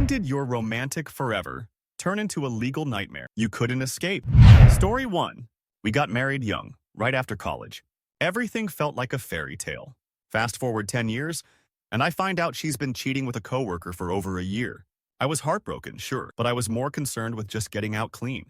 When did your romantic forever turn into a legal nightmare you couldn't escape? Story 1. We got married young, right after college. Everything felt like a fairy tale. Fast forward 10 years, and I find out she's been cheating with a coworker for over a year. I was heartbroken, sure, but I was more concerned with just getting out clean.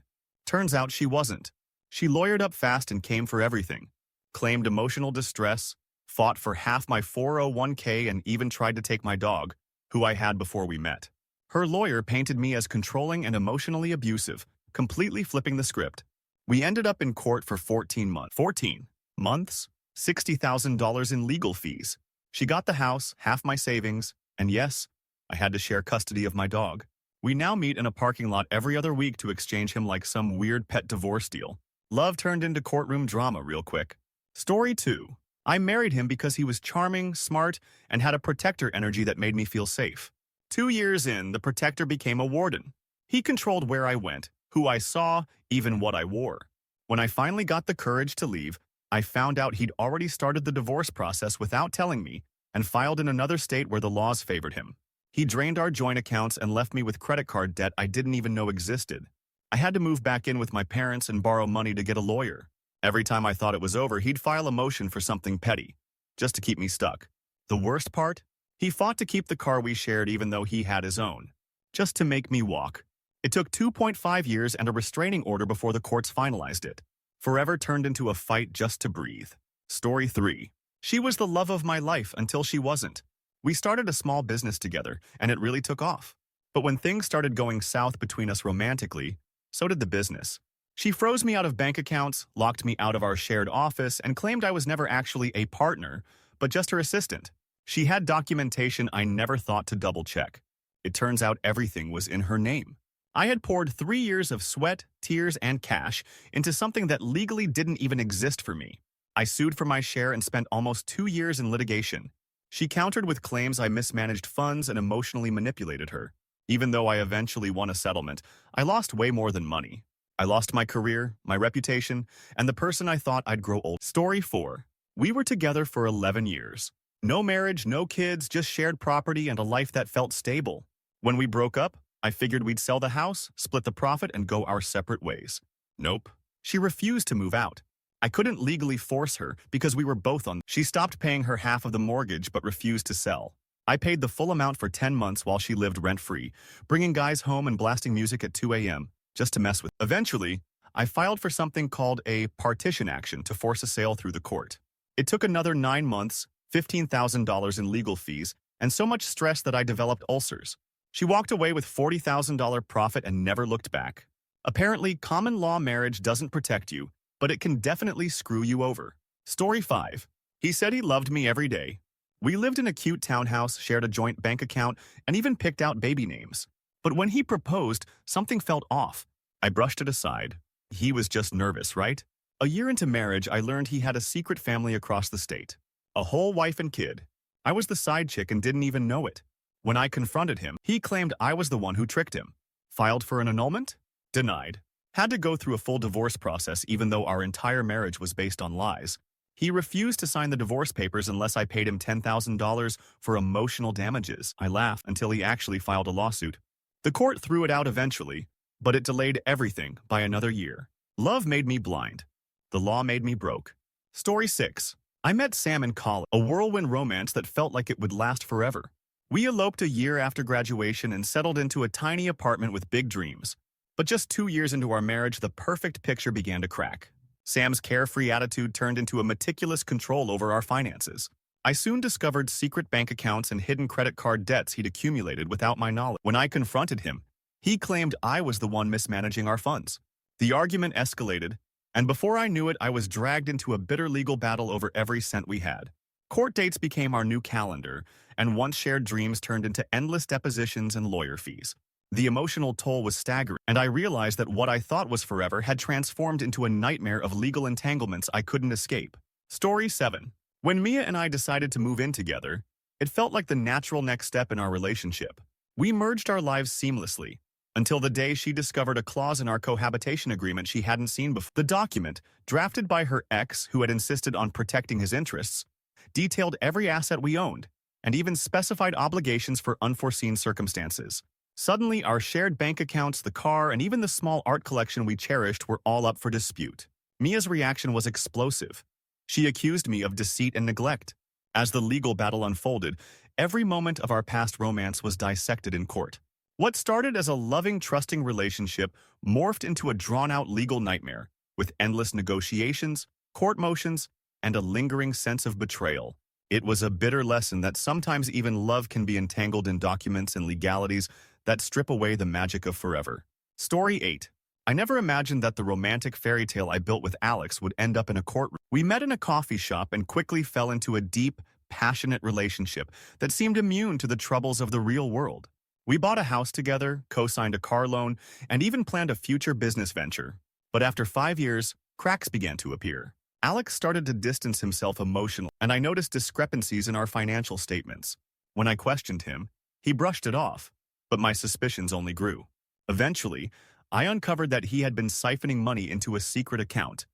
Turns out she wasn't. She lawyered up fast and came for everything. Claimed emotional distress, fought for half my 401k, and even tried to take my dog, who I had before we met. Her lawyer painted me as controlling and emotionally abusive, completely flipping the script. We ended up in court for 14 months. 14 months? $60,000 in legal fees. She got the house, half my savings, and yes, I had to share custody of my dog. We now meet in a parking lot every other week to exchange him like some weird pet divorce deal. Love turned into courtroom drama real quick. Story 2. I married him because he was charming, smart, and had a protector energy that made me feel safe. 2 years in, the protector became a warden. He controlled where I went, who I saw, even what I wore. When I finally got the courage to leave, I found out he'd already started the divorce process without telling me and filed in another state where the laws favored him. He drained our joint accounts and left me with credit card debt I didn't even know existed. I had to move back in with my parents and borrow money to get a lawyer. Every time I thought it was over, he'd file a motion for something petty, just to keep me stuck. The worst part? He fought to keep the car we shared even though he had his own, just to make me walk. It took 2.5 years and a restraining order before the courts finalized it. Forever turned into a fight just to breathe. Story 3. She was the love of my life until she wasn't. We started a small business together, and it really took off. But when things started going south between us romantically, so did the business. She froze me out of bank accounts, locked me out of our shared office, and claimed I was never actually a partner, but just her assistant. She had documentation I never thought to double-check. It turns out everything was in her name. I had poured 3 years of sweat, tears, and cash into something that legally didn't even exist for me. I sued for my share and spent almost 2 years in litigation. She countered with claims I mismanaged funds and emotionally manipulated her. Even though I eventually won a settlement, I lost way more than money. I lost my career, my reputation, and the person I thought I'd grow old. Story 4. We were together for 11 years. No marriage, no kids, just shared property and a life that felt stable. When we broke up, I figured we'd sell the house, split the profit, and go our separate ways. Nope. She refused to move out. I couldn't legally force her because we were both on. She stopped paying her half of the mortgage but refused to sell. I paid the full amount for 10 months while she lived rent-free, bringing guys home and blasting music at 2 a.m. just to mess with. Eventually, I filed for something called a partition action to force a sale through the court. It took another 9 months, $15,000 in legal fees, and so much stress that I developed ulcers. She walked away with $40,000 profit and never looked back. Apparently, common law marriage doesn't protect you, but it can definitely screw you over. Story 5. He said he loved me every day. We lived in a cute townhouse, shared a joint bank account, and even picked out baby names. But when he proposed, something felt off. I brushed it aside. He was just nervous, right? A year into marriage, I learned he had a secret family across the state. A whole wife and kid. I was the side chick and didn't even know it. When I confronted him, he claimed I was the one who tricked him. Filed for an annulment? Denied. Had to go through a full divorce process even though our entire marriage was based on lies. He refused to sign the divorce papers unless I paid him $10,000 for emotional damages. I laughed until he actually filed a lawsuit. The court threw it out eventually, but it delayed everything by another year. Love made me blind. The law made me broke. Story 6. I met Sam in college, a whirlwind romance that felt like it would last forever. We eloped a year after graduation and settled into a tiny apartment with big dreams. But just 2 years into our marriage, the perfect picture began to crack. Sam's carefree attitude turned into a meticulous control over our finances. I soon discovered secret bank accounts and hidden credit card debts he'd accumulated without my knowledge. When I confronted him, he claimed I was the one mismanaging our funds. The argument escalated, and before I knew it, I was dragged into a bitter legal battle over every cent we had. Court dates became our new calendar, and once shared dreams turned into endless depositions and lawyer fees. The emotional toll was staggering, and I realized that what I thought was forever had transformed into a nightmare of legal entanglements I couldn't escape. Story 7. When Mia and I decided to move in together, it felt like the natural next step in our relationship. We merged our lives seamlessly, until the day she discovered a clause in our cohabitation agreement she hadn't seen before. The document, drafted by her ex who had insisted on protecting his interests, detailed every asset we owned, and even specified obligations for unforeseen circumstances. Suddenly, our shared bank accounts, the car, and even the small art collection we cherished were all up for dispute. Mia's reaction was explosive. She accused me of deceit and neglect. As the legal battle unfolded, every moment of our past romance was dissected in court. What started as a loving, trusting relationship morphed into a drawn-out legal nightmare, with endless negotiations, court motions, and a lingering sense of betrayal. It was a bitter lesson that sometimes even love can be entangled in documents and legalities that strip away the magic of forever. Story 8. I never imagined that the romantic fairy tale I built with Alex would end up in a courtroom. We met in a coffee shop and quickly fell into a deep, passionate relationship that seemed immune to the troubles of the real world. We bought a house together, co-signed a car loan, and even planned a future business venture. But after 5 years, cracks began to appear. Alex started to distance himself emotionally, and I noticed discrepancies in our financial statements. When I questioned him, he brushed it off, but my suspicions only grew. Eventually, I uncovered that he had been siphoning money into a secret account.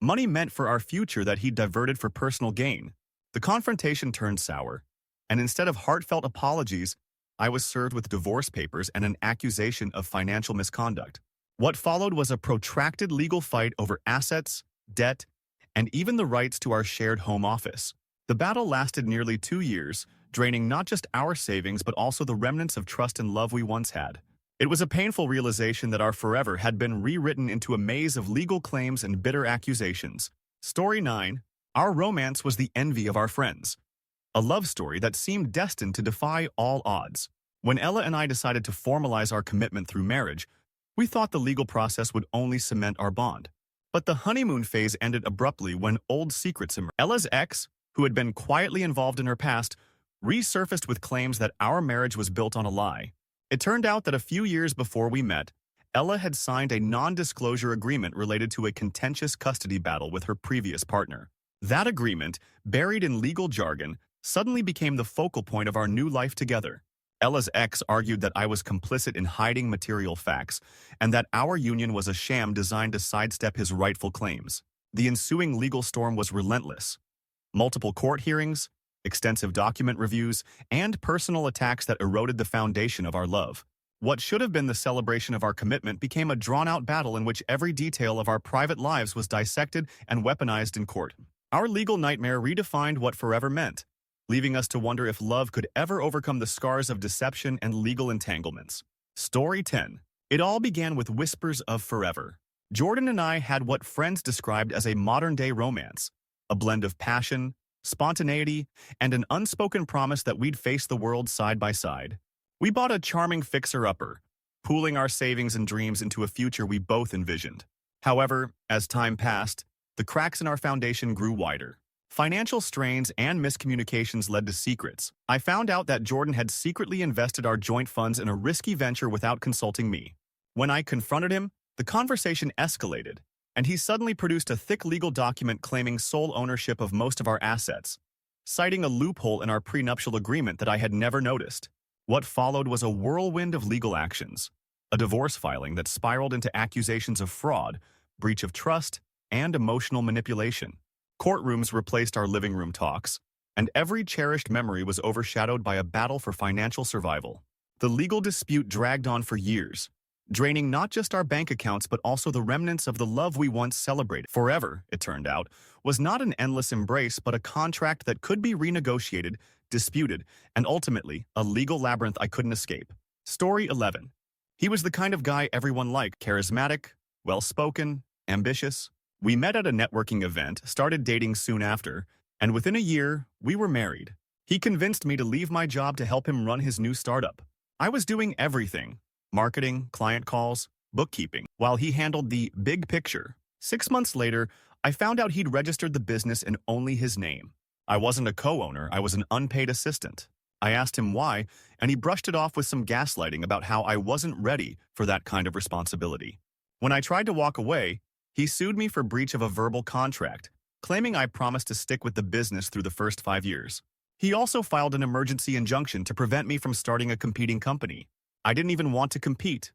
Money meant for our future that he diverted for personal gain. The confrontation turned sour, and instead of heartfelt apologies, I was served with divorce papers and an accusation of financial misconduct. What followed was a protracted legal fight over assets, debt, and even the rights to our shared home office. The battle lasted nearly 2 years, draining not just our savings but also the remnants of trust and love we once had. It was a painful realization that our forever had been rewritten into a maze of legal claims and bitter accusations. Story 9. Our romance was the envy of our friends. A love story that seemed destined to defy all odds. When Ella and I decided to formalize our commitment through marriage, we thought the legal process would only cement our bond. But the honeymoon phase ended abruptly when old secrets emerged. Ella's ex, who had been quietly involved in her past, resurfaced with claims that our marriage was built on a lie. It turned out that a few years before we met, Ella had signed a non-disclosure agreement related to a contentious custody battle with her previous partner. That agreement, buried in legal jargon, suddenly became the focal point of our new life together. Ella's ex argued that I was complicit in hiding material facts and that our union was a sham designed to sidestep his rightful claims. The ensuing legal storm was relentless. Multiple court hearings, extensive document reviews, and personal attacks that eroded the foundation of our love. What should have been the celebration of our commitment became a drawn-out battle in which every detail of our private lives was dissected and weaponized in court. Our legal nightmare redefined what forever meant, leaving us to wonder if love could ever overcome the scars of deception and legal entanglements. Story 10. It all began with whispers of forever. Jordan and I had what friends described as a modern-day romance, a blend of passion, spontaneity, and an unspoken promise that we'd face the world side by side. We bought a charming fixer-upper, pooling our savings and dreams into a future we both envisioned. However, as time passed, the cracks in our foundation grew wider. Financial strains and miscommunications led to secrets. I found out that Jordan had secretly invested our joint funds in a risky venture without consulting me. When I confronted him, the conversation escalated, and he suddenly produced a thick legal document claiming sole ownership of most of our assets, citing a loophole in our prenuptial agreement that I had never noticed. What followed was a whirlwind of legal actions, a divorce filing that spiraled into accusations of fraud, breach of trust, and emotional manipulation. Courtrooms replaced our living room talks, and every cherished memory was overshadowed by a battle for financial survival. The legal dispute dragged on for years, draining not just our bank accounts but also the remnants of the love we once celebrated. Forever, it turned out, was not an endless embrace but a contract that could be renegotiated, disputed, and ultimately a legal labyrinth I couldn't escape. Story 11. He was the kind of guy everyone liked, charismatic, well-spoken, ambitious. We met at a networking event, started dating soon after, and within a year, we were married. He convinced me to leave my job to help him run his new startup. I was doing everything: marketing, client calls, bookkeeping, while he handled the big picture. 6 months later, I found out he'd registered the business in only his name. I wasn't a co-owner, I was an unpaid assistant. I asked him why, and he brushed it off with some gaslighting about how I wasn't ready for that kind of responsibility. When I tried to walk away, he sued me for breach of a verbal contract, claiming I promised to stick with the business through the first 5 years. He also filed an emergency injunction to prevent me from starting a competing company. I didn't even want to compete.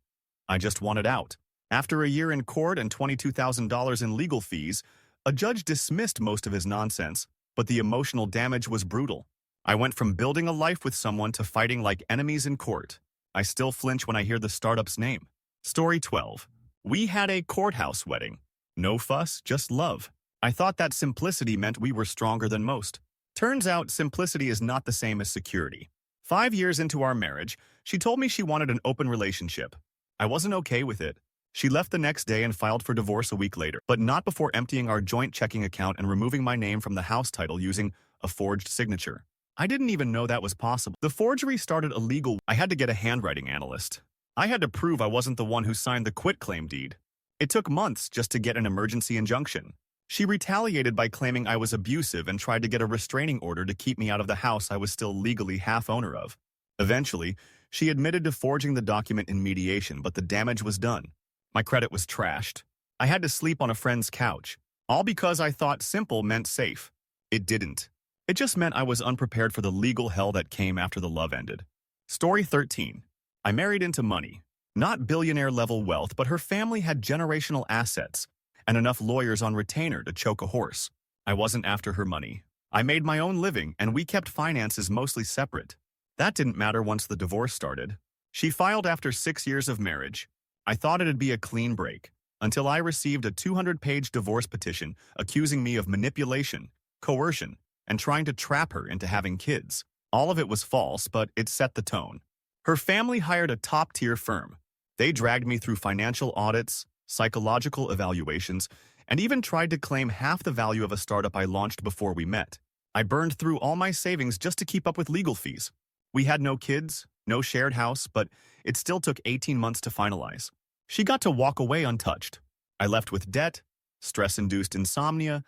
I just wanted out. After a year in court and $22,000 in legal fees, a judge dismissed most of his nonsense, but the emotional damage was brutal. I went from building a life with someone to fighting like enemies in court. I still flinch when I hear the startup's name. Story 12. We had a courthouse wedding. No fuss, just love. I thought that simplicity meant we were stronger than most. Turns out simplicity is not the same as security. 5 years into our marriage, she told me she wanted an open relationship. I wasn't okay with it. She left the next day and filed for divorce a week later, but not before emptying our joint checking account and removing my name from the house title using a forged signature. I didn't even know that was possible. The forgery started illegal. I had to get a handwriting analyst. I had to prove I wasn't the one who signed the quitclaim deed. It took months just to get an emergency injunction. She retaliated by claiming I was abusive and tried to get a restraining order to keep me out of the house I was still legally half owner of. Eventually, she admitted to forging the document in mediation, but the damage was done. My credit was trashed. I had to sleep on a friend's couch, all because I thought simple meant safe. It didn't. It just meant I was unprepared for the legal hell that came after the love ended. Story 13. I married into money. Not billionaire-level wealth, but her family had generational assets and enough lawyers on retainer to choke a horse. I wasn't after her money. I made my own living, and we kept finances mostly separate. That didn't matter once the divorce started. She filed after 6 years of marriage. I thought it'd be a clean break, until I received a 200-page divorce petition accusing me of manipulation, coercion, and trying to trap her into having kids. All of it was false, but it set the tone. Her family hired a top-tier firm. They dragged me through financial audits, psychological evaluations, and even tried to claim half the value of a startup I launched before we met. I burned through all my savings just to keep up with legal fees. We had no kids, no shared house, but it still took 18 months to finalize. She got to walk away untouched. I left with debt, stress-induced insomnia,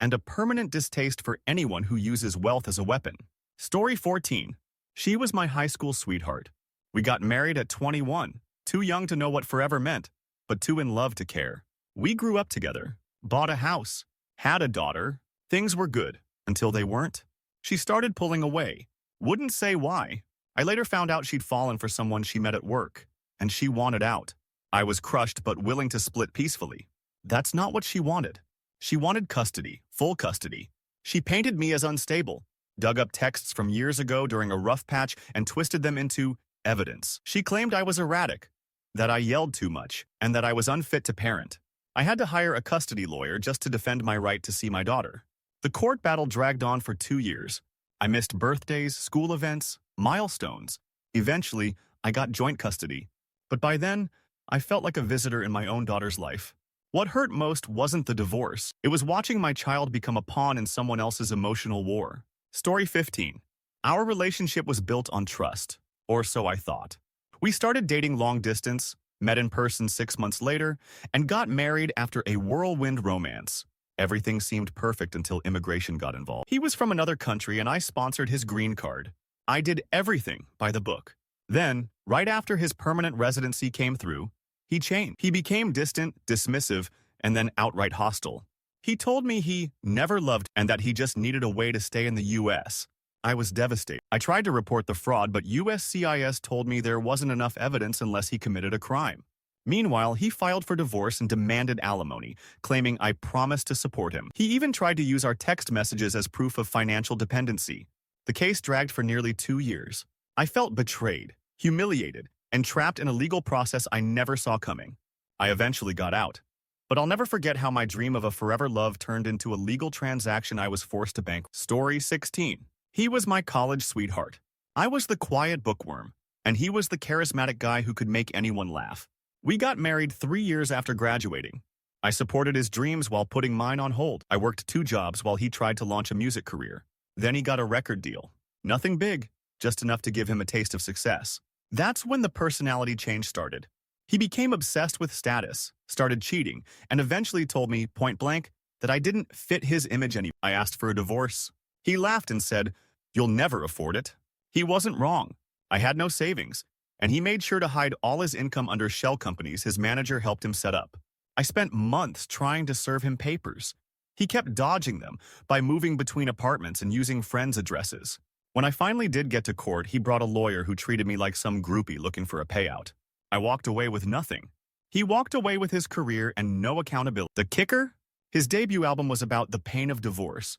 and a permanent distaste for anyone who uses wealth as a weapon. Story 14. She was my high school sweetheart. We got married at 21, too young to know what forever meant, but too in love to care. We grew up together, bought a house, had a daughter. Things were good, until they weren't. She started pulling away. Wouldn't say why. I later found out she'd fallen for someone she met at work, and she wanted out. I was crushed but willing to split peacefully. That's not what she wanted. She wanted custody, full custody. She painted me as unstable, dug up texts from years ago during a rough patch and twisted them into evidence. She claimed I was erratic, that I yelled too much, and that I was unfit to parent. I had to hire a custody lawyer just to defend my right to see my daughter. The court battle dragged on for 2 years. I missed birthdays, school events, milestones. Eventually, I got joint custody. But by then, I felt like a visitor in my own daughter's life. What hurt most wasn't the divorce. It was watching my child become a pawn in someone else's emotional war. Story 15. Our relationship was built on trust, or so I thought. We started dating long distance, met in person 6 months later, and got married after a whirlwind romance. Everything seemed perfect until immigration got involved. He was from another country and I sponsored his green card. I did everything by the book. Then, right after his permanent residency came through, he changed. He became distant, dismissive, and then outright hostile. He told me he never loved and that he just needed a way to stay in the U.S. I was devastated. I tried to report the fraud, but USCIS told me there wasn't enough evidence unless he committed a crime. Meanwhile, he filed for divorce and demanded alimony, claiming I promised to support him. He even tried to use our text messages as proof of financial dependency. The case dragged for nearly 2 years. I felt betrayed, humiliated, and trapped in a legal process I never saw coming. I eventually got out. But I'll never forget how my dream of a forever love turned into a legal transaction I was forced to bankrupt. Story 16. He was my college sweetheart. I was the quiet bookworm, and he was the charismatic guy who could make anyone laugh. We got married 3 years after graduating. I supported his dreams while putting mine on hold. I worked 2 jobs while he tried to launch a music career. Then he got a record deal. Nothing big, just enough to give him a taste of success. That's when the personality change started. He became obsessed with status, started cheating, and eventually told me, point blank, that I didn't fit his image anymore. I asked for a divorce. He laughed and said, "You'll never afford it." He wasn't wrong. I had no savings, and he made sure to hide all his income under shell companies his manager helped him set up. I spent months trying to serve him papers. He kept dodging them by moving between apartments and using friends' addresses. When I finally did get to court, he brought a lawyer who treated me like some groupie looking for a payout. I walked away with nothing. He walked away with his career and no accountability. The kicker? His debut album was about the pain of divorce,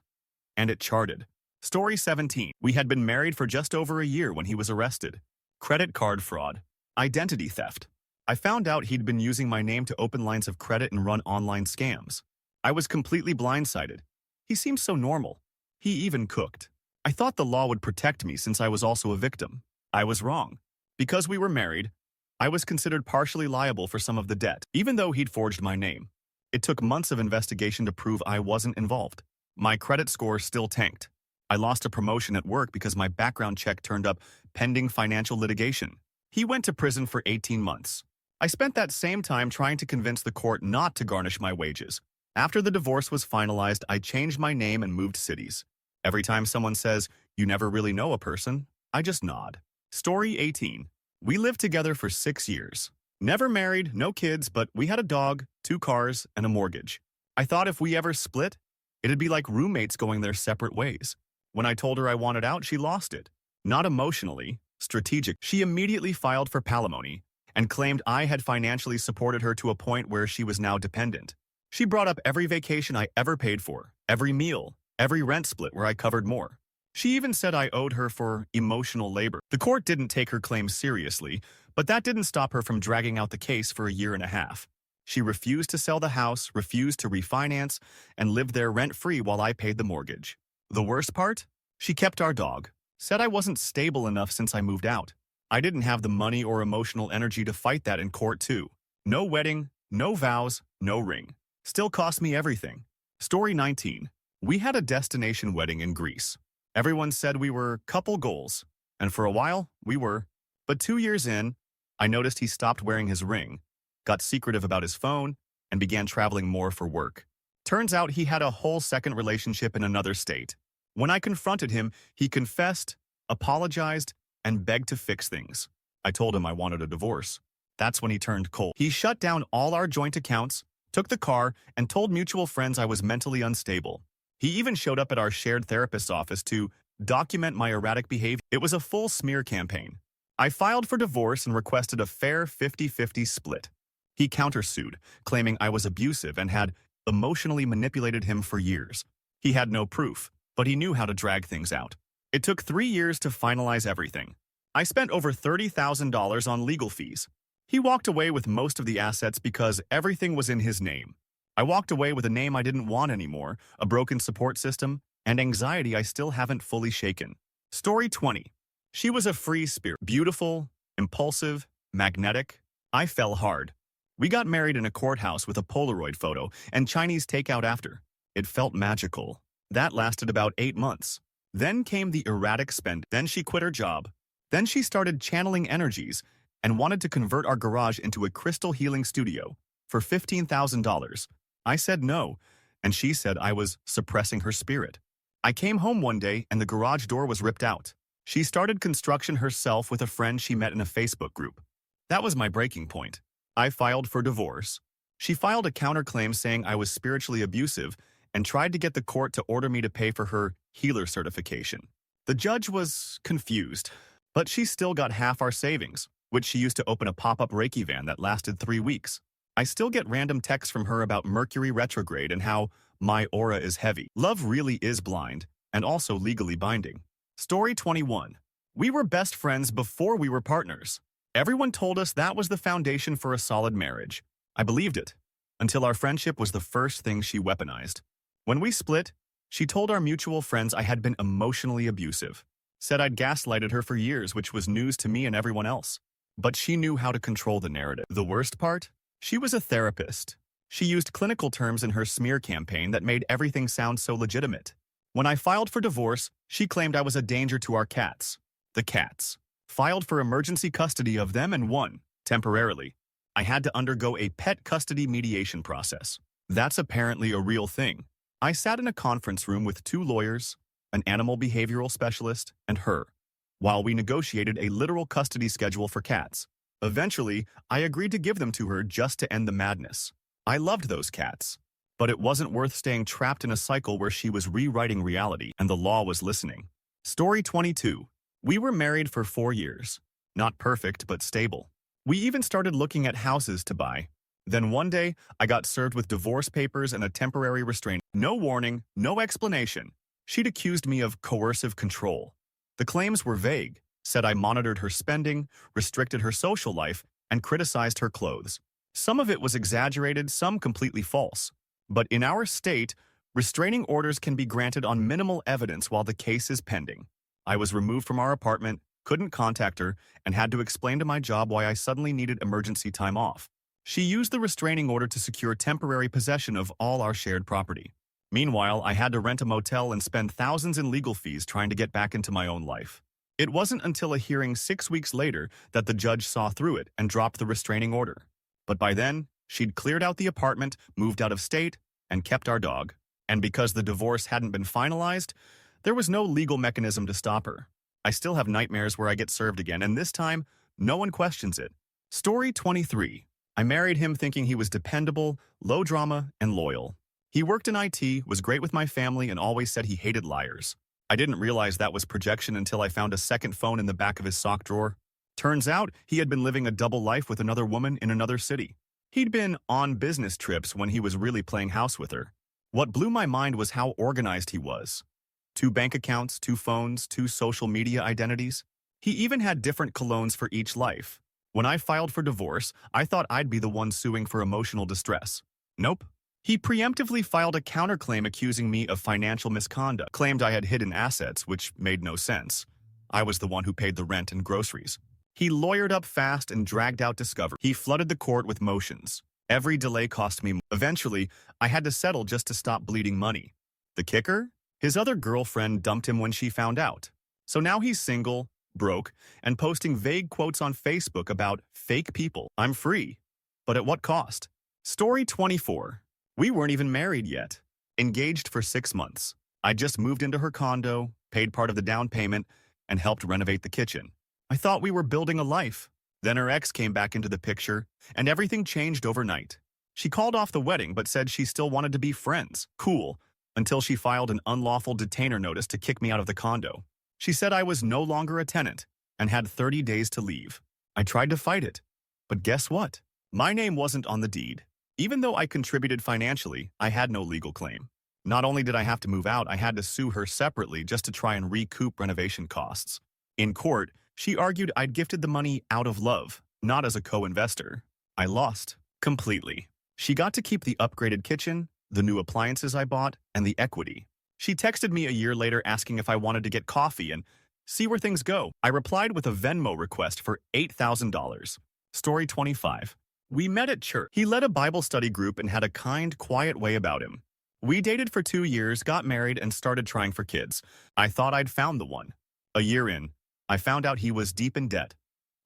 and it charted. Story 17. We had been married for just over a year when he was arrested. Credit card fraud. Identity theft. I found out he'd been using my name to open lines of credit and run online scams. I was completely blindsided. He seemed so normal. He even cooked. I thought the law would protect me since I was also a victim. I was wrong. Because we were married, I was considered partially liable for some of the debt, even though he'd forged my name. It took months of investigation to prove I wasn't involved. My credit score still tanked. I lost a promotion at work because my background check turned up pending financial litigation. He went to prison for 18 months. I spent that same time trying to convince the court not to garnish my wages. After the divorce was finalized, I changed my name and moved cities. Every time someone says, "You never really know a person," I just nod. Story 18. We lived together for 6 years. Never married, no kids, but we had a dog, 2 cars, and a mortgage. I thought if we ever split, it'd be like roommates going their separate ways. When I told her I wanted out, she lost it. Not emotionally, strategic. She immediately filed for palimony and claimed I had financially supported her to a point where she was now dependent. She brought up every vacation I ever paid for, every meal, every rent split where I covered more. She even said I owed her for emotional labor. The court didn't take her claims seriously, but that didn't stop her from dragging out the case for a year and a half. She refused to sell the house, refused to refinance, and lived there rent-free while I paid the mortgage. The worst part? She kept our dog. Said I wasn't stable enough since I moved out. I didn't have the money or emotional energy to fight that in court too. No wedding, no vows, no ring. Still cost me everything. Story 19. We had a destination wedding in Greece. Everyone said we were couple goals, and for a while, we were. But 2 years in, I noticed he stopped wearing his ring, got secretive about his phone, and began traveling more for work. Turns out he had a whole second relationship in another state. When I confronted him, he confessed, apologized, and begged to fix things. I told him I wanted a divorce. That's when he turned cold. He shut down all our joint accounts, took the car, and told mutual friends I was mentally unstable. He even showed up at our shared therapist's office to document my erratic behavior. It was a full smear campaign. I filed for divorce and requested a fair 50-50 split. He countersued, claiming I was abusive and had emotionally manipulated him for years. He had no proof, but he knew how to drag things out. It took 3 years to finalize everything. I spent over $30,000 on legal fees. He walked away with most of the assets because everything was in his name. I walked away with a name I didn't want anymore, a broken support system, and anxiety I still haven't fully shaken. Story 20. She was a free spirit. Beautiful, impulsive, magnetic. I fell hard. We got married in a courthouse with a Polaroid photo and Chinese takeout after. It felt magical. That lasted about 8 months. Then came the erratic spend. Then she quit her job. Then she started channeling energies and wanted to convert our garage into a crystal healing studio for $15,000. I said no, and she said I was suppressing her spirit. I came home one day and the garage door was ripped out. She started construction herself with a friend she met in a Facebook group. That was my breaking point. I filed for divorce. She filed a counterclaim saying I was spiritually abusive and tried to get the court to order me to pay for her healer certification. The judge was confused, but she still got half our savings, which she used to open a pop-up Reiki van that lasted 3 weeks. I still get random texts from her about Mercury retrograde and how my aura is heavy. Love really is blind and also legally binding. Story 21. We were best friends before we were partners. Everyone told us that was the foundation for a solid marriage. I believed it, until our friendship was the first thing she weaponized. When we split, she told our mutual friends I had been emotionally abusive. Said I'd gaslighted her for years, which was news to me and everyone else. But she knew how to control the narrative. The worst part? She was a therapist. She used clinical terms in her smear campaign that made everything sound so legitimate. When I filed for divorce, she claimed I was a danger to our cats. The cats. Filed for emergency custody of them and won, temporarily. I had to undergo a pet custody mediation process. That's apparently a real thing. I sat in a conference room with 2 lawyers, an animal behavioral specialist, and her, while we negotiated a literal custody schedule for cats. Eventually, I agreed to give them to her just to end the madness. I loved those cats, but it wasn't worth staying trapped in a cycle where she was rewriting reality and the law was listening. Story 22. We were married for 4 years. Not perfect, but stable. We even started looking at houses to buy. Then one day, I got served with divorce papers and a temporary restraining. No warning, no explanation. She'd accused me of coercive control. The claims were vague. said I monitored her spending, restricted her social life, and criticized her clothes. Some of it was exaggerated, some completely false. But in our state, restraining orders can be granted on minimal evidence while the case is pending. I was removed from our apartment, couldn't contact her, and had to explain to my job why I suddenly needed emergency time off. She used the restraining order to secure temporary possession of all our shared property. Meanwhile, I had to rent a motel and spend thousands in legal fees trying to get back into my own life. It wasn't until a hearing 6 weeks later that the judge saw through it and dropped the restraining order. But by then, she'd cleared out the apartment, moved out of state, and kept our dog. And because the divorce hadn't been finalized, there was no legal mechanism to stop her. I still have nightmares where I get served again, and this time, no one questions it. Story 23. I married him thinking he was dependable, low drama, and loyal. He worked in IT, was great with my family, and always said he hated liars. I didn't realize that was projection until I found a second phone in the back of his sock drawer. Turns out, he had been living a double life with another woman in another city. He'd been on business trips when he was really playing house with her. What blew my mind was how organized he was. 2 bank accounts, 2 phones, 2 social media identities. He even had different colognes for each life. When I filed for divorce, I thought I'd be the one suing for emotional distress. Nope. He preemptively filed a counterclaim accusing me of financial misconduct, claimed I had hidden assets, which made no sense. I was the one who paid the rent and groceries. He lawyered up fast and dragged out discovery. He flooded the court with motions. Every delay cost me more. Eventually, I had to settle just to stop bleeding money. The kicker? His other girlfriend dumped him when she found out. So now he's single, broke, and posting vague quotes on Facebook about fake people. I'm free. But at what cost? Story 24. We weren't even married yet. Engaged for 6 months. I just moved into her condo, paid part of the down payment, and helped renovate the kitchen. I thought we were building a life. Then her ex came back into the picture, and everything changed overnight. She called off the wedding but said she still wanted to be friends. Cool. Until she filed an unlawful detainer notice to kick me out of the condo. She said I was no longer a tenant and had 30 days to leave. I tried to fight it. But guess what? My name wasn't on the deed. Even though I contributed financially, I had no legal claim. Not only did I have to move out, I had to sue her separately just to try and recoup renovation costs. In court, she argued I'd gifted the money out of love, not as a co-investor. I lost completely. She got to keep the upgraded kitchen, the new appliances I bought, and the equity. She texted me a year later asking if I wanted to get coffee and see where things go. I replied with a Venmo request for $8,000. Story 25. We met at church. He led a Bible study group and had a kind, quiet way about him. We dated for 2 years, got married, and started trying for kids. I thought I'd found the one. A year in, I found out he was deep in debt.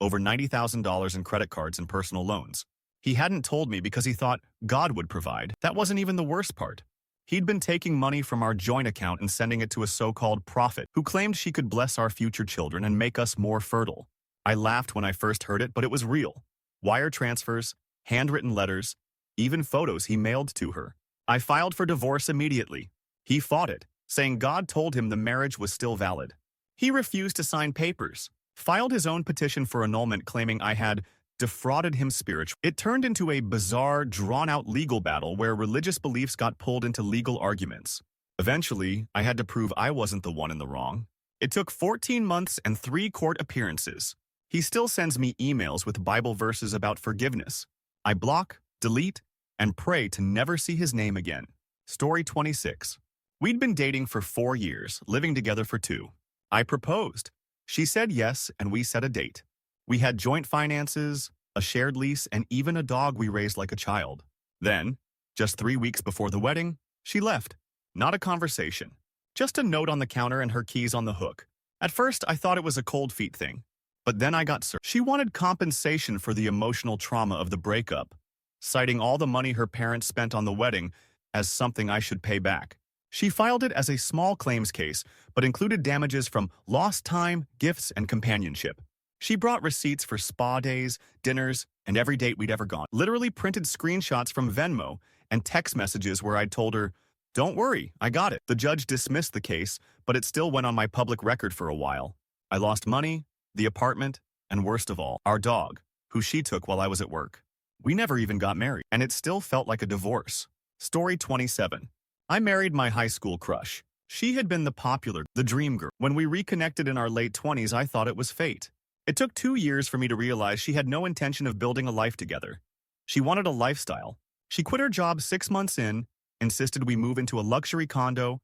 Over $90,000 in credit cards and personal loans. He hadn't told me because he thought God would provide. That wasn't even the worst part. He'd been taking money from our joint account and sending it to a so-called prophet who claimed she could bless our future children and make us more fertile. I laughed when I first heard it, but it was real. Wire transfers, handwritten letters, even photos he mailed to her. I filed for divorce immediately. He fought it, saying God told him the marriage was still valid. He refused to sign papers, filed his own petition for annulment claiming I had defrauded him spiritually. It turned into a bizarre, drawn-out legal battle where religious beliefs got pulled into legal arguments. Eventually, I had to prove I wasn't the one in the wrong. It took 14 months and 3 court appearances. He still sends me emails with Bible verses about forgiveness. I block, delete, and pray to never see his name again. Story 26. We'd been dating for 4 years, living together for 2. I proposed. She said yes, and we set a date. We had joint finances, a shared lease, and even a dog we raised like a child. Then, just 3 weeks before the wedding, she left. Not a conversation. Just a note on the counter and her keys on the hook. At first, I thought it was a cold feet thing. But then I got served. She wanted compensation for the emotional trauma of the breakup, citing all the money her parents spent on the wedding as something I should pay back. She filed it as a small claims case, but included damages from lost time, gifts, and companionship. She brought receipts for spa days, dinners, and every date we'd ever gone. Literally printed screenshots from Venmo and text messages where I'd told her, "Don't worry, I got it." The judge dismissed the case, but it still went on my public record for a while. I lost money, the apartment, and worst of all, our dog, who she took while I was at work. We never even got married, and it still felt like a divorce. Story 27. I married my high school crush. She had been the dream girl. When we reconnected in our late 20s, I thought it was fate. It took 2 years for me to realize she had no intention of building a life together. She wanted a lifestyle. She quit her job 6 months in, insisted we move into a luxury condo,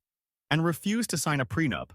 and refused to sign a prenup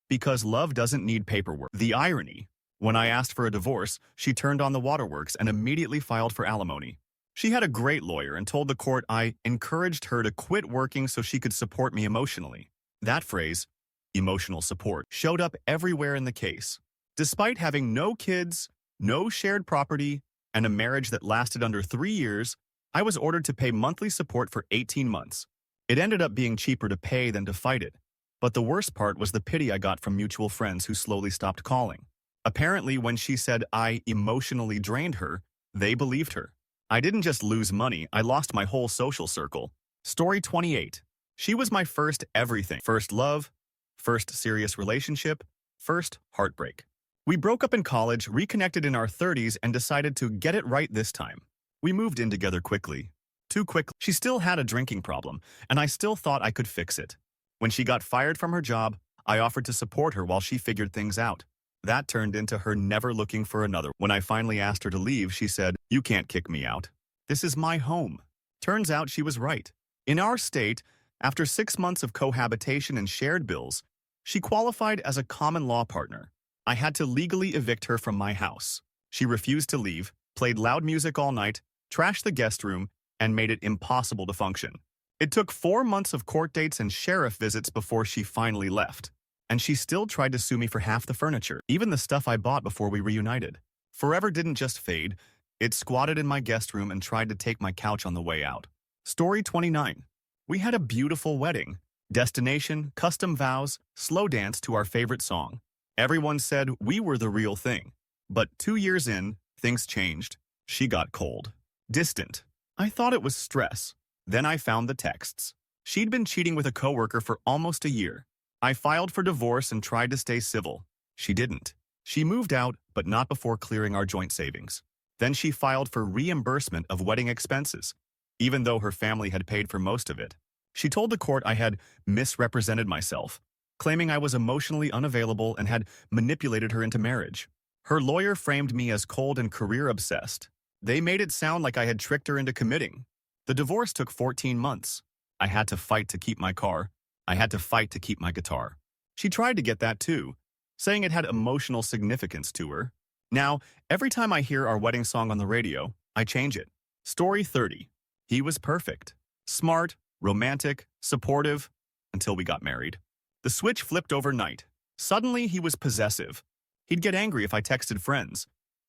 because love doesn't need paperwork. The irony: when I asked for a divorce, she turned on the waterworks and immediately filed for alimony. She had a great lawyer and told the court I encouraged her to quit working so she could support me emotionally. That phrase, emotional support, showed up everywhere in the case. Despite having no kids, no shared property, and a marriage that lasted under 3 years, I was ordered to pay monthly support for 18 months. It ended up being cheaper to pay than to fight it. But the worst part was the pity I got from mutual friends who slowly stopped calling. Apparently, when she said I emotionally drained her, they believed her. I didn't just lose money, I lost my whole social circle. Story 28. She was my first everything. First love, first serious relationship, first heartbreak. We broke up in college, reconnected in our 30s, and decided to get it right this time. We moved in together quickly. Too quickly. She still had a drinking problem, and I still thought I could fix it. When she got fired from her job, I offered to support her while she figured things out. That turned into her never looking for another. When I finally asked her to leave, she said, "You can't kick me out. This is my home." Turns out she was right. In our state, after 6 months of cohabitation and shared bills, she qualified as a common law partner. I had to legally evict her from my house. She refused to leave, played loud music all night, trashed the guest room, and made it impossible to function. It took 4 months of court dates and sheriff visits before she finally left. And she still tried to sue me for half the furniture, even the stuff I bought before we reunited. Forever didn't just fade. It squatted in my guest room and tried to take my couch on the way out. Story 29. We had a beautiful wedding. Destination, custom vows, slow dance to our favorite song. Everyone said we were the real thing. But 2 years in, things changed. She got cold. Distant. I thought it was stress. Then I found the texts. She'd been cheating with a coworker for almost a year. I filed for divorce and tried to stay civil. She didn't. She moved out, but not before clearing our joint savings. Then she filed for reimbursement of wedding expenses, even though her family had paid for most of it. She told the court I had misrepresented myself, claiming I was emotionally unavailable and had manipulated her into marriage. Her lawyer framed me as cold and career-obsessed. They made it sound like I had tricked her into committing. The divorce took 14 months. I had to fight to keep my car. I had to fight to keep my guitar. She tried to get that too, saying it had emotional significance to her. Now, every time I hear our wedding song on the radio, I change it. Story 30. He was perfect. Smart, romantic, supportive, until we got married. The switch flipped overnight. Suddenly, he was possessive. He'd get angry if I texted friends,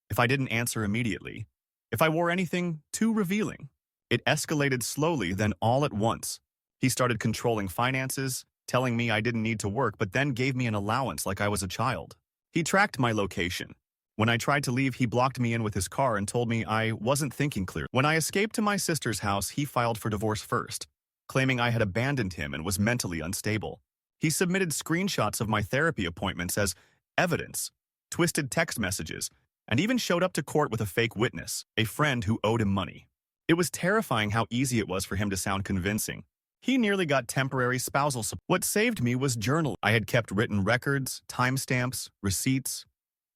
if I didn't answer immediately, if I wore anything too revealing. It escalated slowly, then all at once. He started controlling finances, telling me I didn't need to work, but then gave me an allowance like I was a child. He tracked my location. When I tried to leave, he blocked me in with his car and told me I wasn't thinking clear. When I escaped to my sister's house, he filed for divorce first, claiming I had abandoned him and was mentally unstable. He submitted screenshots of my therapy appointments as evidence, twisted text messages, and even showed up to court with a fake witness, a friend who owed him money. It was terrifying how easy it was for him to sound convincing. He nearly got temporary spousal support. What saved me was journaling. I had kept written records, timestamps, receipts,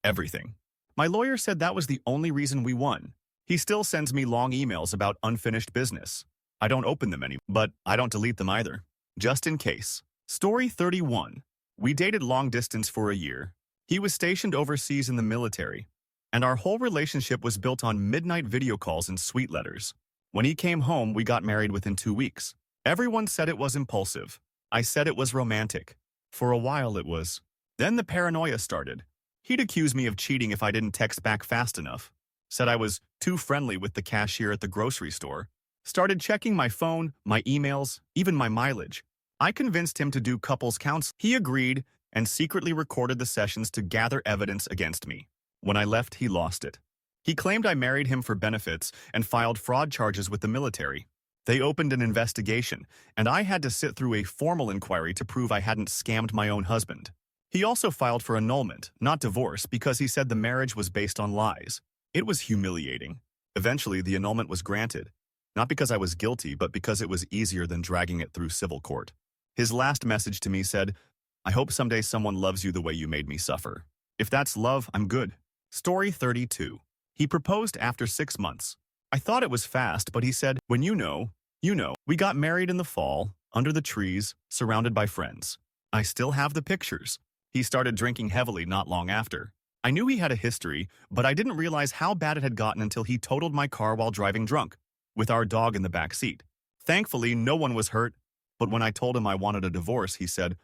everything. My lawyer said that was the only reason we won. He still sends me long emails about unfinished business. I don't open them anymore, but I don't delete them either, just in case. Story 31. We dated long distance for a year. He was stationed overseas in the military, and our whole relationship was built on midnight video calls and sweet letters. When he came home, we got married within 2 weeks. Everyone said it was impulsive. I said it was romantic. For a while it was. Then the paranoia started. He'd accuse me of cheating if I didn't text back fast enough. Said I was too friendly with the cashier at the grocery store. Started checking my phone, my emails, even my mileage. I convinced him to do couples counseling. He agreed and secretly recorded the sessions to gather evidence against me. When I left, he lost it. He claimed I married him for benefits and filed fraud charges with the military. They opened an investigation, and I had to sit through a formal inquiry to prove I hadn't scammed my own husband. He also filed for annulment, not divorce, because he said the marriage was based on lies. It was humiliating. Eventually, the annulment was granted, not because I was guilty, but because it was easier than dragging it through civil court. His last message to me said, "I hope someday someone loves you the way you made me suffer. If that's love, I'm good." Story 32. He proposed after 6 months. I thought it was fast, but he said, "When you know, you know." We got married in the fall, under the trees, surrounded by friends. I still have the pictures. He started drinking heavily not long after. I knew he had a history, but I didn't realize how bad it had gotten until he totaled my car while driving drunk, with our dog in the back seat. Thankfully, no one was hurt, but when I told him I wanted a divorce, he said,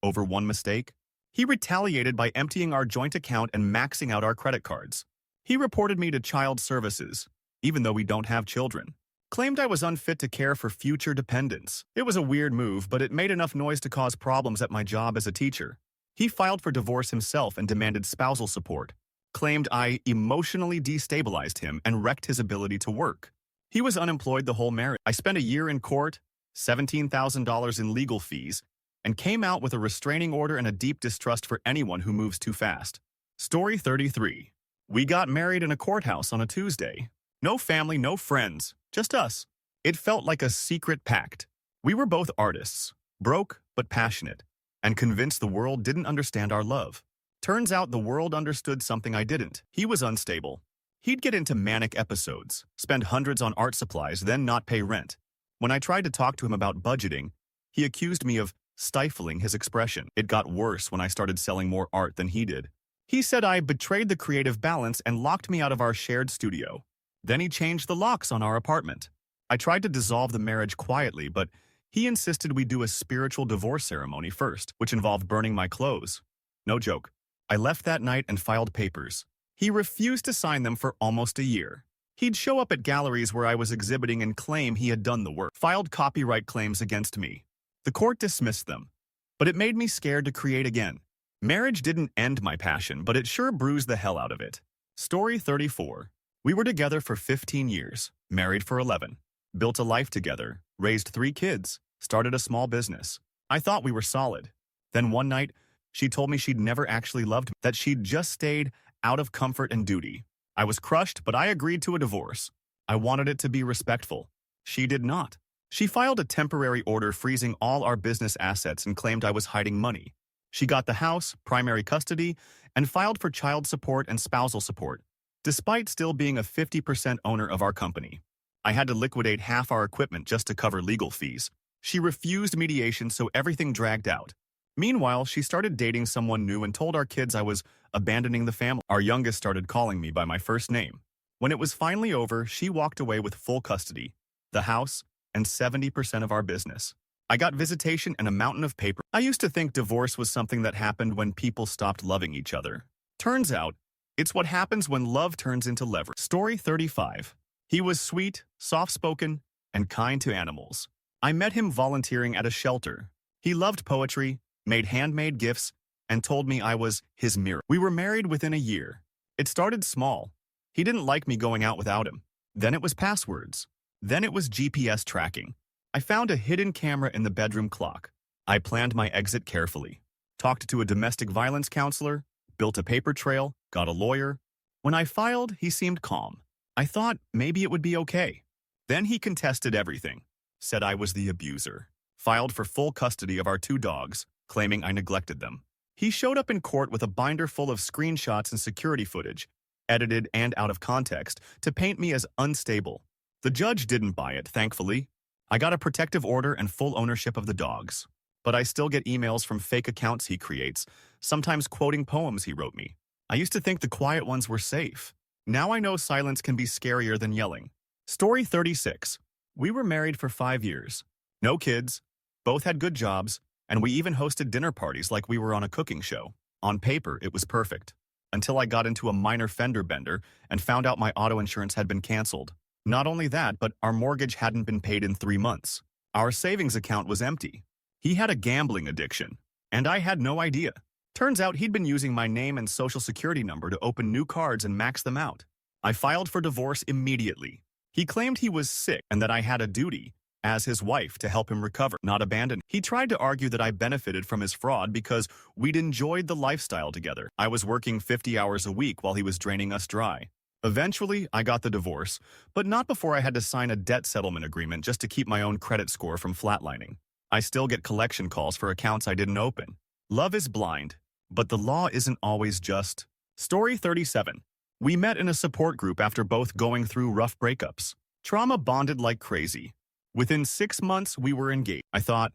"Over one mistake?" He retaliated by emptying our joint account and maxing out our credit cards. He reported me to child services, even though we don't have children. Claimed I was unfit to care for future dependents. It was a weird move, but it made enough noise to cause problems at my job as a teacher. He filed for divorce himself and demanded spousal support. Claimed I emotionally destabilized him and wrecked his ability to work. He was unemployed the whole marriage. I spent a year in court, $17,000 in legal fees, and came out with a restraining order and a deep distrust for anyone who moves too fast. Story 33. We got married in a courthouse on a Tuesday. No family, no friends, just us. It felt like a secret pact. We were both artists, broke but passionate, and convinced the world didn't understand our love. Turns out the world understood something I didn't. He was unstable. He'd get into manic episodes, spend hundreds on art supplies, then not pay rent. When I tried to talk to him about budgeting, he accused me of stifling his expression. It got worse when I started selling more art than he did. He said I betrayed the creative balance and locked me out of our shared studio. Then he changed the locks on our apartment. I tried to dissolve the marriage quietly, but he insisted we do a spiritual divorce ceremony first, which involved burning my clothes. No joke. I left that night and filed papers. He refused to sign them for almost a year. He'd show up at galleries where I was exhibiting and claim he had done the work, filed copyright claims against me. The court dismissed them, but it made me scared to create again. Marriage didn't end my passion, but it sure bruised the hell out of it. Story 34. We were together for 15 years, married for 11, built a life together, raised 3 kids, started a small business. I thought we were solid. Then one night, she told me she'd never actually loved me, that she'd just stayed out of comfort and duty. I was crushed, but I agreed to a divorce. I wanted it to be respectful. She did not. She filed a temporary order freezing all our business assets and claimed I was hiding money. She got the house, primary custody, and filed for child support and spousal support, despite still being a 50% owner of our company. I had to liquidate half our equipment just to cover legal fees. She refused mediation, so everything dragged out. Meanwhile, she started dating someone new and told our kids I was abandoning the family. Our youngest started calling me by my first name. When it was finally over, she walked away with full custody, the house, and 70% of our business. I got visitation and a mountain of paper. I used to think divorce was something that happened when people stopped loving each other. Turns out, it's what happens when love turns into leverage. Story 35. He was sweet, soft-spoken, and kind to animals. I met him volunteering at a shelter. He loved poetry, made handmade gifts, and told me I was his mirror. We were married within a year. It started small. He didn't like me going out without him. Then it was passwords. Then it was GPS tracking. I found a hidden camera in the bedroom clock. I planned my exit carefully. Talked to a domestic violence counselor, built a paper trail, got a lawyer. When I filed, he seemed calm. I thought maybe it would be okay. Then he contested everything, said I was the abuser, filed for full custody of our 2 dogs, claiming I neglected them. He showed up in court with a binder full of screenshots and security footage, edited and out of context, to paint me as unstable. The judge didn't buy it, thankfully. I got a protective order and full ownership of the dogs. But I still get emails from fake accounts he creates, sometimes quoting poems he wrote me. I used to think the quiet ones were safe. Now I know silence can be scarier than yelling. Story 36. We were married for 5 years. No kids, both had good jobs, and we even hosted dinner parties like we were on a cooking show. On paper, it was perfect. Until I got into a minor fender bender and found out my auto insurance had been canceled. Not only that, but our mortgage hadn't been paid in 3 months. Our savings account was empty. He had a gambling addiction, and I had no idea. Turns out he'd been using my name and social security number to open new cards and max them out. I filed for divorce immediately. He claimed he was sick and that I had a duty, as his wife, to help him recover, not abandon. He tried to argue that I benefited from his fraud because we'd enjoyed the lifestyle together. I was working 50 hours a week while he was draining us dry. Eventually, I got the divorce, but not before I had to sign a debt settlement agreement just to keep my own credit score from flatlining. I still get collection calls for accounts I didn't open. Love is blind, but the law isn't always just. Story 37. We met in a support group after both going through rough breakups. Trauma bonded like crazy. Within 6 months, we were engaged. I thought,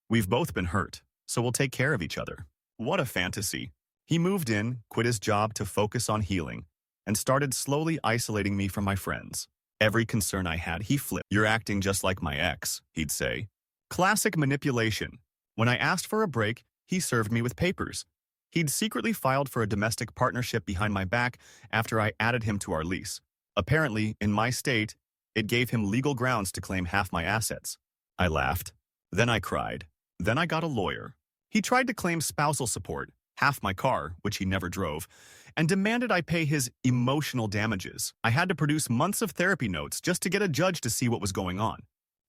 we've both been hurt, so we'll take care of each other. What a fantasy. He moved in, quit his job to focus on healing, and started slowly isolating me from my friends. Every concern I had, he flipped. You're acting just like my ex, he'd say. Classic manipulation. When I asked for a break, he served me with papers. He'd secretly filed for a domestic partnership behind my back after I added him to our lease. Apparently, in my state, it gave him legal grounds to claim half my assets. I laughed. Then I cried. Then I got a lawyer. He tried to claim spousal support, half my car, which he never drove, and demanded I pay his emotional damages. I had to produce months of therapy notes just to get a judge to see what was going on.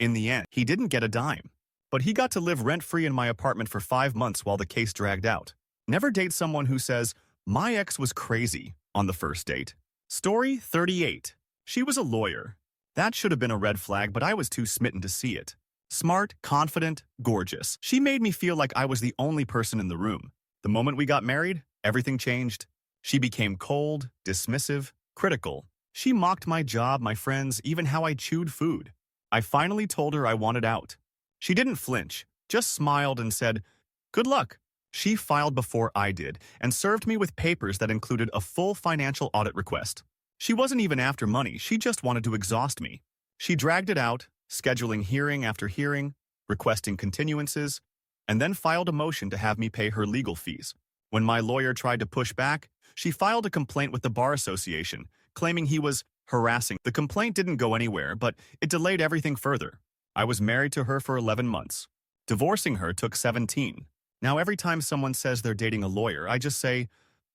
In the end, he didn't get a dime, but he got to live rent-free in my apartment for 5 months while the case dragged out. Never date someone who says, my ex was crazy, on the first date. Story 38. She was a lawyer. That should have been a red flag, but I was too smitten to see it. Smart, confident, gorgeous. She made me feel like I was the only person in the room. The moment we got married, everything changed. She became cold, dismissive, critical. She mocked my job, my friends, even how I chewed food. I finally told her I wanted out. She didn't flinch, just smiled and said, good luck. She filed before I did and served me with papers that included a full financial audit request. She wasn't even after money, she just wanted to exhaust me. She dragged it out, scheduling hearing after hearing, requesting continuances, and then filed a motion to have me pay her legal fees. When my lawyer tried to push back, she filed a complaint with the Bar Association, claiming he was harassing. The complaint didn't go anywhere, but it delayed everything further. I was married to her for 11 months. Divorcing her took 17. Now every time someone says they're dating a lawyer, I just say,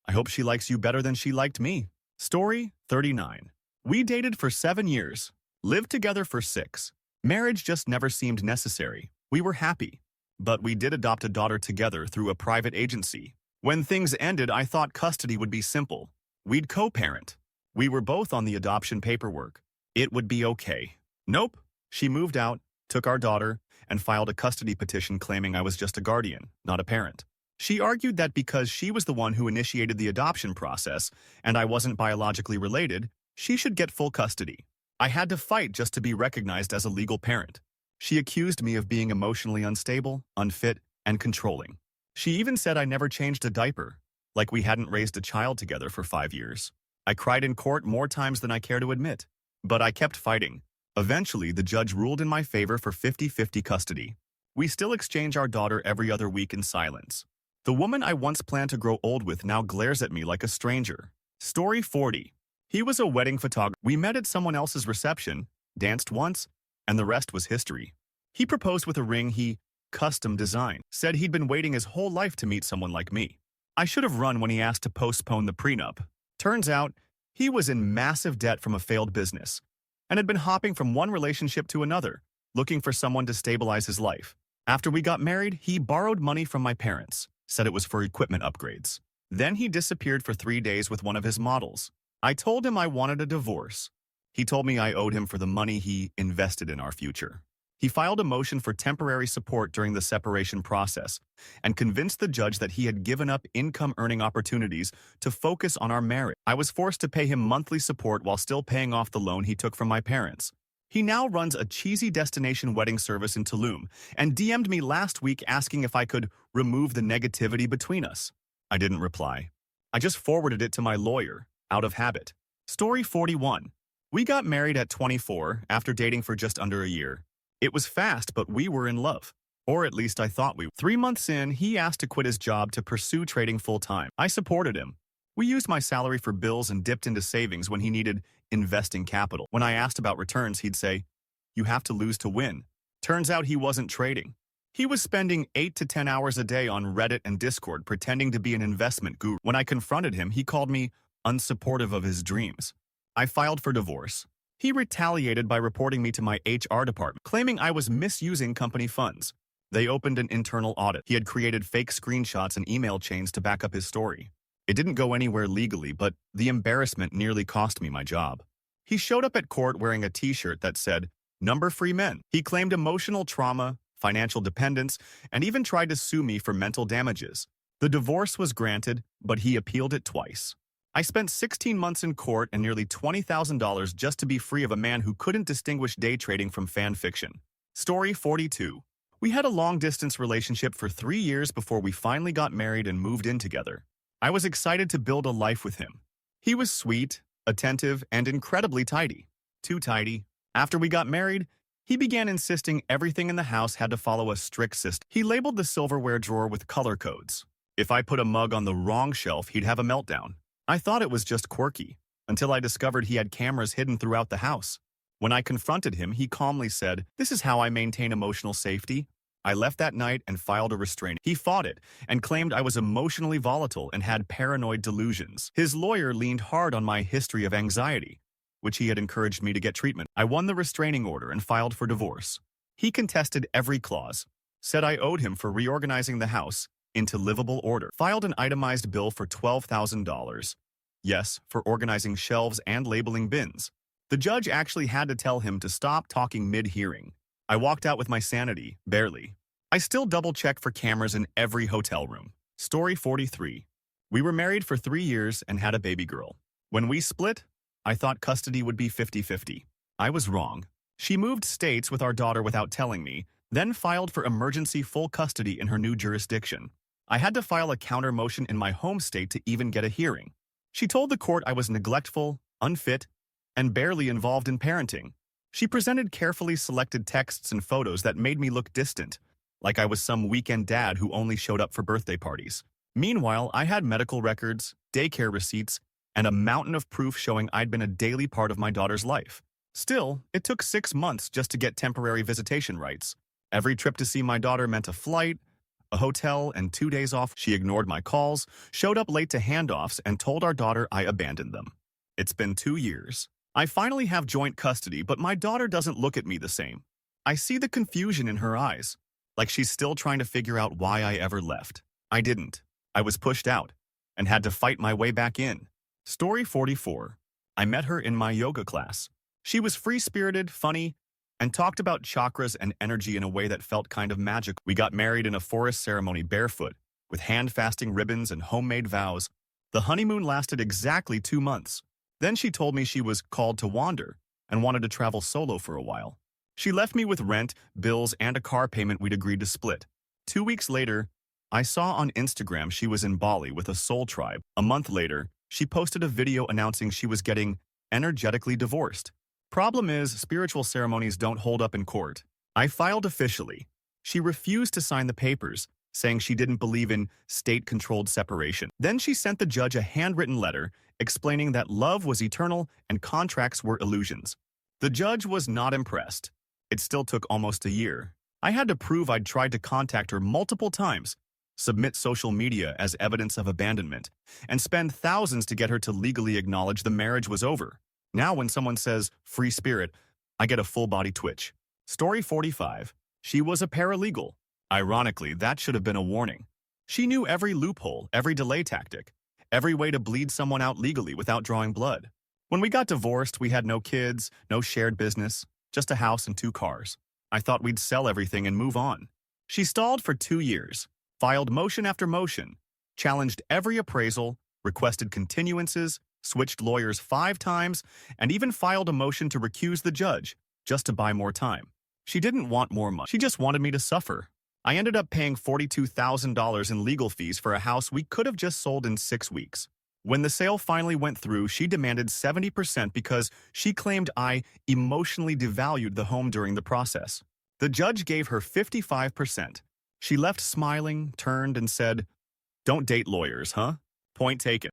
I hope she likes you better than she liked me. Story 39. We dated for 7 years, lived together for 6. Marriage just never seemed necessary. We were happy. But we did adopt a daughter together through a private agency. When things ended, I thought custody would be simple. We'd co-parent. We were both on the adoption paperwork. It would be okay. Nope. She moved out, took our daughter, and filed a custody petition claiming I was just a guardian, not a parent. She argued that because she was the one who initiated the adoption process and I wasn't biologically related, she should get full custody. I had to fight just to be recognized as a legal parent. She accused me of being emotionally unstable, unfit, and controlling. She even said I never changed a diaper, like we hadn't raised a child together for 5 years. I cried in court more times than I care to admit, but I kept fighting. Eventually, the judge ruled in my favor for 50-50 custody. We still exchange our daughter every other week in silence. The woman I once planned to grow old with now glares at me like a stranger. Story 40. He was a wedding photographer. We met at someone else's reception, danced once, and the rest was history. He proposed with a ring he custom designed, said he'd been waiting his whole life to meet someone like me. I should have run when he asked to postpone the prenup. Turns out, he was in massive debt from a failed business and had been hopping from one relationship to another, looking for someone to stabilize his life. After we got married, he borrowed money from my parents, said it was for equipment upgrades. Then he disappeared for 3 days with one of his models. I told him I wanted a divorce. He told me I owed him for the money he invested in our future. He filed a motion for temporary support during the separation process and convinced the judge that he had given up income-earning opportunities to focus on our marriage. I was forced to pay him monthly support while still paying off the loan he took from my parents. He now runs a cheesy destination wedding service in Tulum and DM'd me last week asking if I could remove the negativity between us. I didn't reply. I just forwarded it to my lawyer, out of habit. Story 41. We got married at 24 after dating for just under a year. It was fast, but we were in love. Or at least I thought we were. 3 months in, he asked to quit his job to pursue trading full-time. I supported him. We used my salary for bills and dipped into savings when he needed investing capital. When I asked about returns, he'd say, "You have to lose to win." Turns out he wasn't trading. He was spending 8 to 10 hours a day on Reddit and Discord pretending to be an investment guru. When I confronted him, he called me unsupportive of his dreams. I filed for divorce. He retaliated by reporting me to my HR department, claiming I was misusing company funds. They opened an internal audit. He had created fake screenshots and email chains to back up his story. It didn't go anywhere legally, but the embarrassment nearly cost me my job. He showed up at court wearing a t-shirt that said, "Number free men." He claimed emotional trauma, financial dependence, and even tried to sue me for mental damages. The divorce was granted, but he appealed it twice. I spent 16 months in court and nearly $20,000 just to be free of a man who couldn't distinguish day trading from fan fiction. Story 42. We had a long-distance relationship for 3 years before we finally got married and moved in together. I was excited to build a life with him. He was sweet, attentive, and incredibly tidy. Too tidy. After we got married, he began insisting everything in the house had to follow a strict system. He labeled the silverware drawer with color codes. If I put a mug on the wrong shelf, he'd have a meltdown. I thought it was just quirky, until I discovered he had cameras hidden throughout the house. When I confronted him, he calmly said, "This is how I maintain emotional safety." I left that night and filed a restraining. He fought it and claimed I was emotionally volatile and had paranoid delusions. His lawyer leaned hard on my history of anxiety, which he had encouraged me to get treatment. I won the restraining order and filed for divorce. He contested every clause, said I owed him for reorganizing the house into livable order, filed an itemized bill for $12,000. Yes, for organizing shelves and labeling bins. The judge actually had to tell him to stop talking mid-hearing. I walked out with my sanity, barely. I still double-check for cameras in every hotel room. Story 43. We were married for 3 years and had a baby girl. When we split, I thought custody would be 50-50. I was wrong. She moved states with our daughter without telling me, then filed for emergency full custody in her new jurisdiction. I had to file a counter motion in my home state to even get a hearing. She told the court I was neglectful, unfit, and barely involved in parenting. She presented carefully selected texts and photos that made me look distant, like I was some weekend dad who only showed up for birthday parties. Meanwhile, I had medical records, daycare receipts, and a mountain of proof showing I'd been a daily part of my daughter's life. Still, it took 6 months just to get temporary visitation rights. Every trip to see my daughter meant a flight, a hotel, and 2 days off. She ignored my calls, showed up late to handoffs, and told our daughter I abandoned them. It's been 2 years. I finally have joint custody, but my daughter doesn't look at me the same. I see the confusion in her eyes, like she's still trying to figure out why I ever left. I didn't. I was pushed out and had to fight my way back in. Story 44. I met her in my yoga class. She was free-spirited, funny, and talked about chakras and energy in a way that felt kind of magical. We got married in a forest ceremony barefoot, with hand-fasting ribbons and homemade vows. The honeymoon lasted exactly 2 months. Then she told me she was called to wander and wanted to travel solo for a while. She left me with rent, bills, and a car payment we'd agreed to split. 2 weeks later, I saw on Instagram she was in Bali with a soul tribe. A month later, she posted a video announcing she was getting energetically divorced. Problem is, spiritual ceremonies don't hold up in court. I filed officially. She refused to sign the papers, saying she didn't believe in state-controlled separation. Then she sent the judge a handwritten letter explaining that love was eternal and contracts were illusions. The judge was not impressed. It still took almost a year. I had to prove I'd tried to contact her multiple times, submit social media as evidence of abandonment, and spend thousands to get her to legally acknowledge the marriage was over. Now when someone says, "free spirit," I get a full-body twitch. Story 45. She was a paralegal. Ironically, that should have been a warning. She knew every loophole, every delay tactic, every way to bleed someone out legally without drawing blood. When we got divorced, we had no kids, no shared business, just a house and 2 cars. I thought we'd sell everything and move on. She stalled for 2 years, filed motion after motion, challenged every appraisal, requested continuances, switched lawyers 5 times, and even filed a motion to recuse the judge, just to buy more time. She didn't want more money. She just wanted me to suffer. I ended up paying $42,000 in legal fees for a house we could have just sold in 6 weeks. When the sale finally went through, she demanded 70% because she claimed I emotionally devalued the home during the process. The judge gave her 55%. She left smiling, turned, and said, "Don't date lawyers, huh? Point taken."